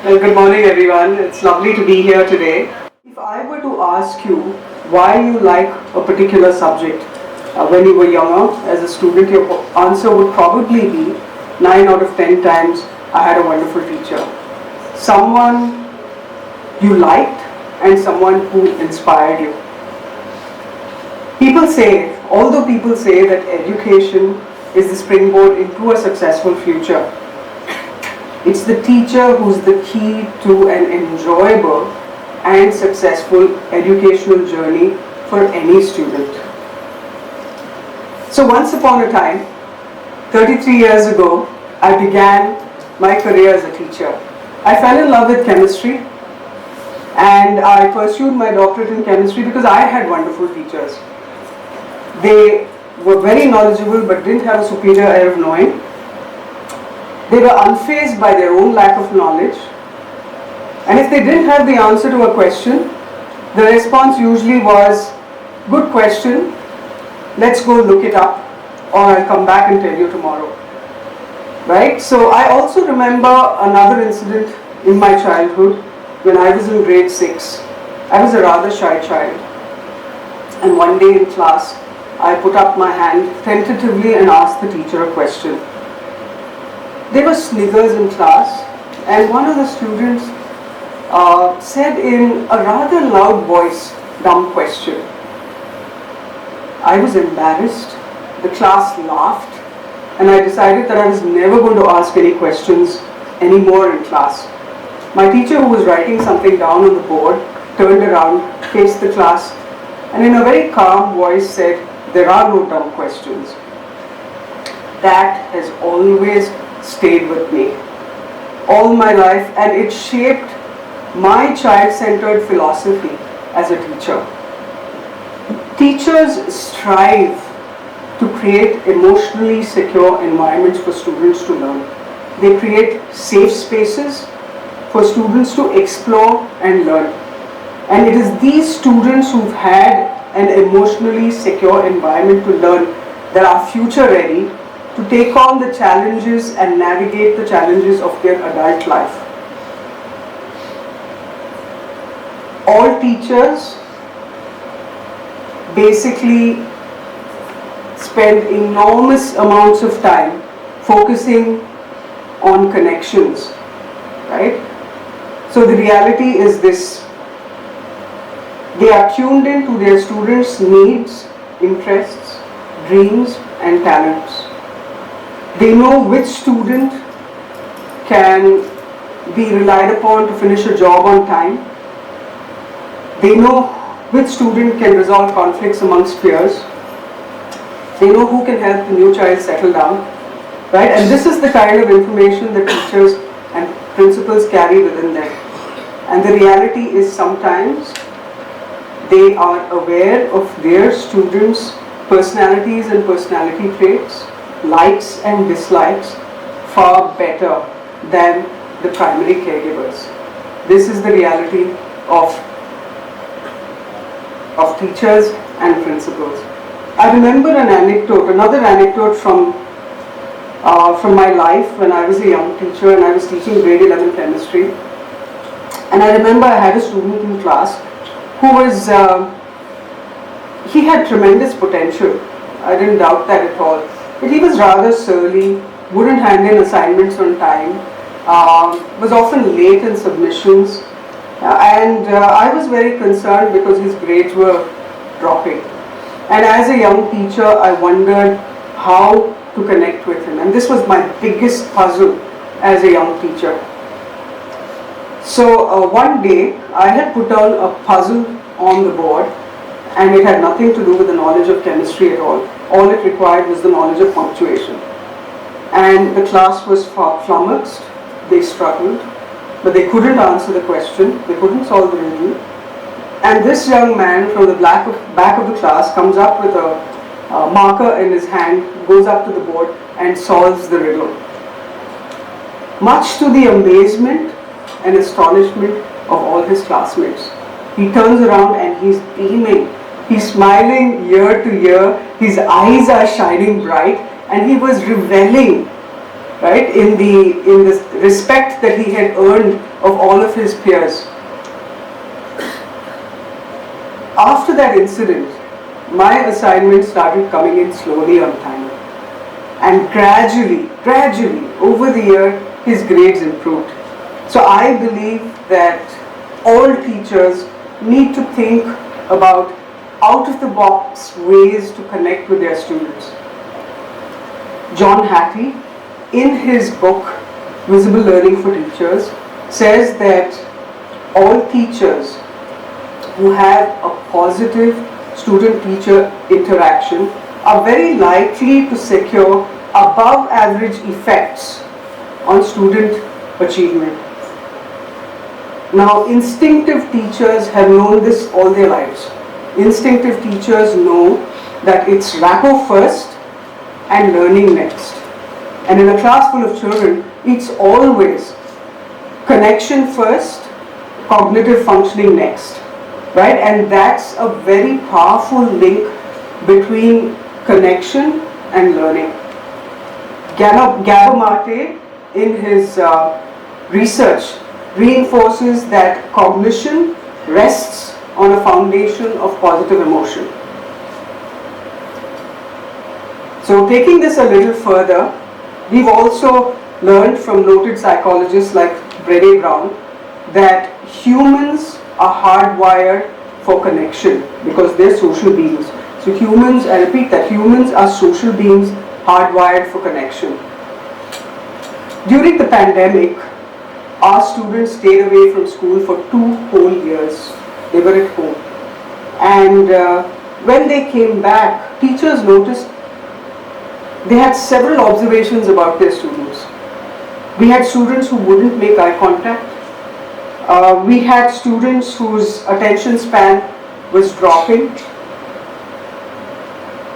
Well, good morning everyone. It's lovely to be here today. If I were to ask you why you like a particular subject when you were younger as a student, your answer would probably be 9 out of 10 times I had a wonderful teacher. Someone you liked and someone who inspired you. Although people say that education is the springboard into a successful future, it's the teacher who's the key to an enjoyable and successful educational journey for any student. So once upon a time, 33 years ago, I began my career as a teacher. I fell in love with chemistry and I pursued my doctorate in chemistry because I had wonderful teachers. They were very knowledgeable but didn't have a superior air of knowing. They were unfazed by their own lack of knowledge, and if they didn't have the answer to a question, the response usually was, "Good question, let's go look it up, or I'll come back and tell you tomorrow." Right? So I also remember another incident in my childhood when I was in grade 6. I was a rather shy child, and one day in class I put up my hand tentatively and asked the teacher a question. There were sniggers in class, and one of the students said in a rather loud voice, "Dumb question." I was embarrassed, the class laughed, and I decided that I was never going to ask any questions anymore in class. My teacher, who was writing something down on the board, turned around, faced the class, and in a very calm voice said, "There are no dumb questions." That has always stayed with me all my life, and it shaped my child-centered philosophy as a teacher. Teachers strive to create emotionally secure environments for students to learn. They create safe spaces for students to explore and learn. And it is these students who've had an emotionally secure environment to learn that are future ready to take on the challenges and navigate the challenges of their adult life. All teachers basically spend enormous amounts of time focusing on connections, right? So the reality is this: they are tuned in to their students' needs, interests, dreams, and talents. They know which student can be relied upon to finish a job on time. They know which student can resolve conflicts amongst peers. They know who can help the new child settle down, right? And this is the kind of information that teachers and principals carry within them. And the reality is sometimes they are aware of their students' personalities and personality traits, likes and dislikes, far better than the primary caregivers. This is the reality of teachers and principals. I remember another anecdote from my life when I was a young teacher and I was teaching grade 11 chemistry. And I remember I had a student in class who was, he had tremendous potential. I didn't doubt that at all. But he was rather surly, wouldn't hand in assignments on time, was often late in submissions, and I was very concerned because his grades were dropping. And as a young teacher, I wondered how to connect with him, and this was my biggest puzzle as a young teacher. So one day, I had put down a puzzle on the board, and it had nothing to do with the knowledge of chemistry at all. All it required was the knowledge of punctuation. And the class was flummoxed, they struggled, but they couldn't answer the question, they couldn't solve the riddle. And this young man from the back of the class comes up with a marker in his hand, goes up to the board and solves the riddle. Much to the amazement and astonishment of all his classmates. He turns around and he's beaming. He's smiling ear to ear. His eyes are shining bright, and he was reveling, right, in the respect that he had earned of all of his peers. After that incident, my assignments started coming in slowly on time. And gradually, over the year, his grades improved. So I believe that all teachers need to think about out-of-the-box ways to connect with their students. John Hattie, in his book, Visible Learning for Teachers, says that all teachers who have a positive student-teacher interaction are very likely to secure above average effects on student achievement. Now, instinctive teachers have known this all their lives. Instinctive teachers know that it's rapport first and learning next. And in a class full of children, it's always connection first, cognitive functioning next. Right? And that's a very powerful link between connection and learning. Gabor-Mate, in his research, reinforces that cognition rests on a foundation of positive emotion. So taking this a little further, we've also learned from noted psychologists like Brené Brown that humans are hardwired for connection because they're social beings. So humans, I repeat that, humans are social beings hardwired for connection. During the pandemic, our students stayed away from school for 2 whole years. They were at home. And when they came back, teachers noticed they had several observations about their students. We had students who wouldn't make eye contact. We had students whose attention span was dropping.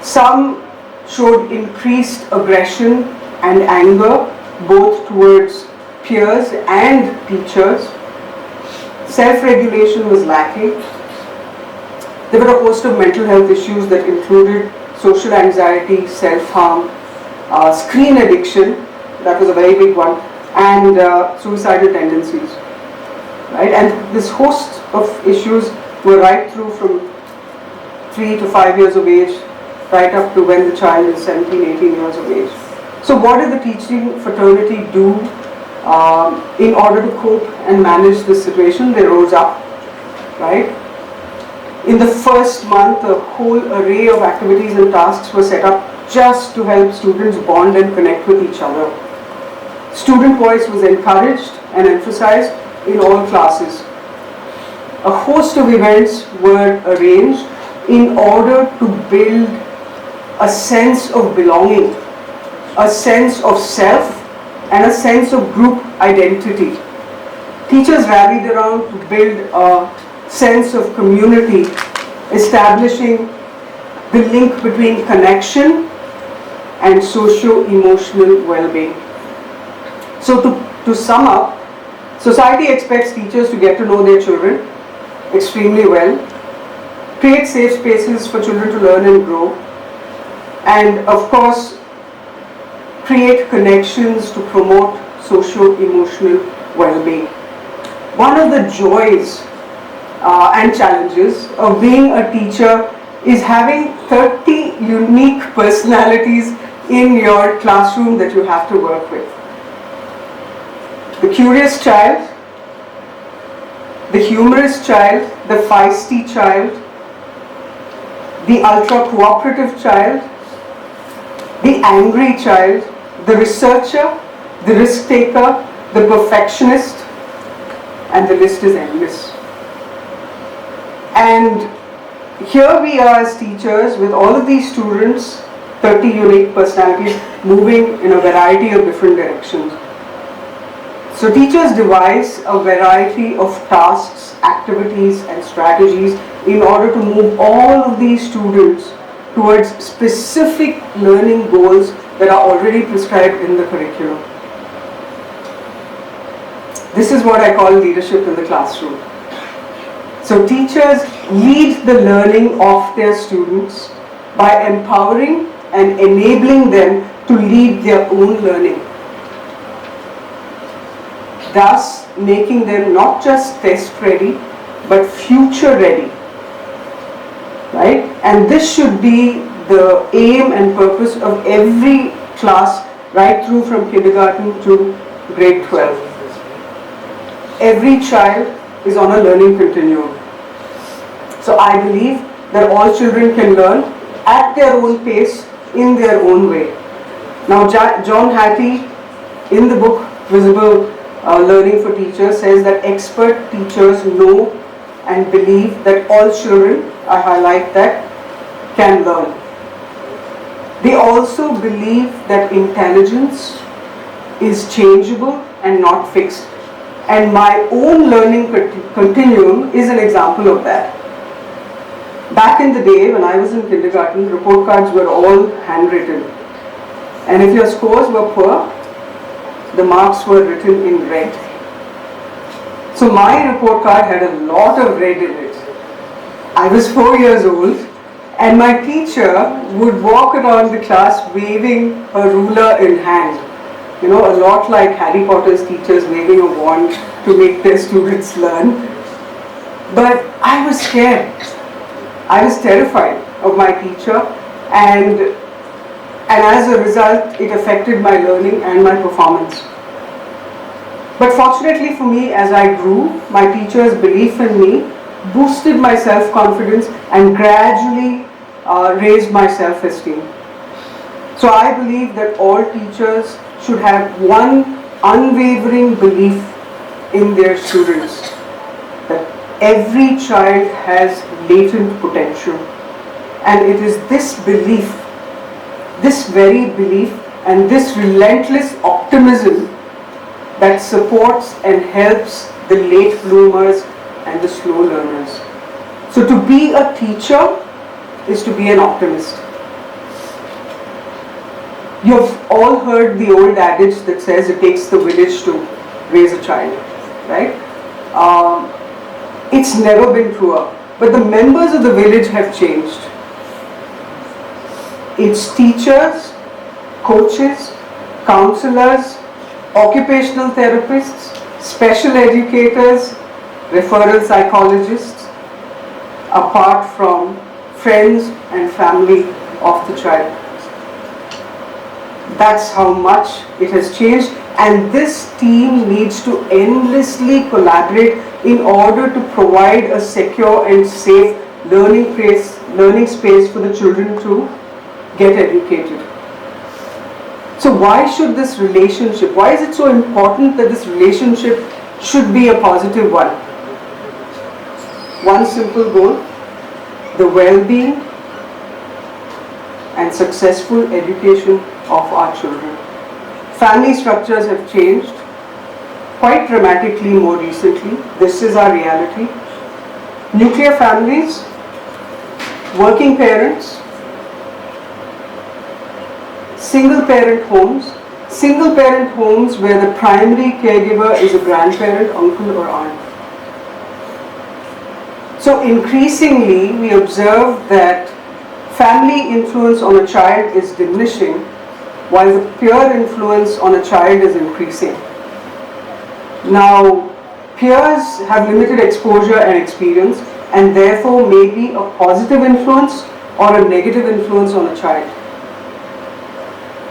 Some showed increased aggression and anger, both towards peers and teachers. Self-regulation was lacking. There were a host of mental health issues that included social anxiety, self-harm, screen addiction, that was a very big one, and suicidal tendencies. Right? And this host of issues were right through from 3 to 5 years of age, right up to when the child is 17, 18 years of age. So what did the teaching fraternity do in order to cope and manage this situation? They rose up, right? In the first month, a whole array of activities and tasks were set up just to help students bond and connect with each other. Student voice was encouraged and emphasized in all classes. A host of events were arranged in order to build a sense of belonging, a sense of self, and a sense of group identity. Teachers rallied around to build a sense of community, establishing the link between connection and socio-emotional well-being. So to sum up, society expects teachers to get to know their children extremely well, create safe spaces for children to learn and grow, and of course create connections to promote socio-emotional well-being. One of the joys and challenges of being a teacher is having 30 unique personalities in your classroom that you have to work with. The curious child, the humorous child, the feisty child, the ultra-cooperative child, the angry child, the researcher, the risk-taker, the perfectionist, and the list is endless. And here we are as teachers with all of these students, 30 unique personalities moving in a variety of different directions. So teachers devise a variety of tasks, activities and strategies in order to move all of these students towards specific learning goals that are already prescribed in the curriculum. This is what I call leadership in the classroom. So teachers lead the learning of their students by empowering and enabling them to lead their own learning. thus making them not just test ready, but future ready. Right? And this should be the aim and purpose of every class, right through from kindergarten to grade 12. Every child is on a learning continuum. So I believe that all children can learn at their own pace, in their own way. Now John Hattie, in the book Visible Learning for Teachers, says that expert teachers know and believe that all children, I highlight that, can learn. They also believe that intelligence is changeable and not fixed. And my own learning continuum is an example of that. Back in the day when I was in kindergarten, report cards were all handwritten. And if your scores were poor, the marks were written in red. So my report card had a lot of red in it. I was 4 years old, and my teacher would walk around the class waving a ruler in hand. You know, a lot like Harry Potter's teachers waving a wand to make their students learn. But I was scared. I was terrified of my teacher, and as a result, it affected my learning and my performance. But fortunately for me, as I grew, my teacher's belief in me boosted my self-confidence and gradually raised my self-esteem. So I believe that all teachers should have one unwavering belief in their students, that every child has latent potential, and it is this belief, this very belief, and this relentless optimism that supports and helps the late bloomers and the slow learners. So to be a teacher is to be an optimist. You've all heard the old adage that says it takes the village to raise a child, right? It's never been truer, but the members of the village have changed. It's teachers, coaches, counselors, occupational therapists, special educators, referral psychologists, apart from friends and family of the child. That's how much it has changed, and this team needs to endlessly collaborate in order to provide a secure and safe learning space for the children to get educated. So why should this relationship, why is it so important that this relationship should be a positive one? One simple goal: the well-being and successful education of our children. Family structures have changed quite dramatically more recently. This is our reality. Nuclear families, working parents, single parent homes where the primary caregiver is a grandparent, uncle or aunt. So increasingly we observe that family influence on a child is diminishing while the peer influence on a child is increasing. Now, peers have limited exposure and experience and therefore may be a positive influence or a negative influence on a child.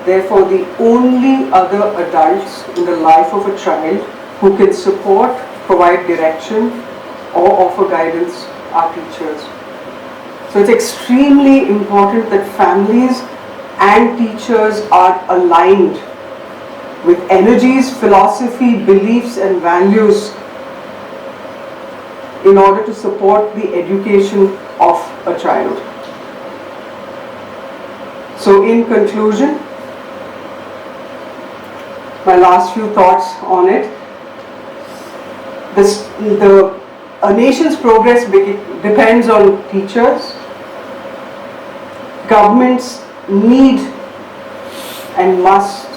Therefore, the only other adults in the life of a child who can support, provide direction or offer guidance are teachers. So it's extremely important that families and teachers are aligned with energies, philosophy, beliefs and values in order to support the education of a child. So in conclusion, my last few thoughts on it. A nation's progress depends on teachers. Governments need and must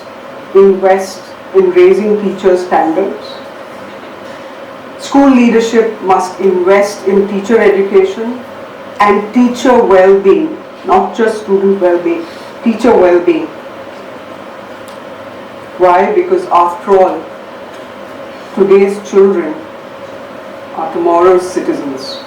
invest in raising teacher standards. School leadership must invest in teacher education and teacher well-being, not just student well-being, teacher well-being. Why? Because after all, today's children are tomorrow's citizens.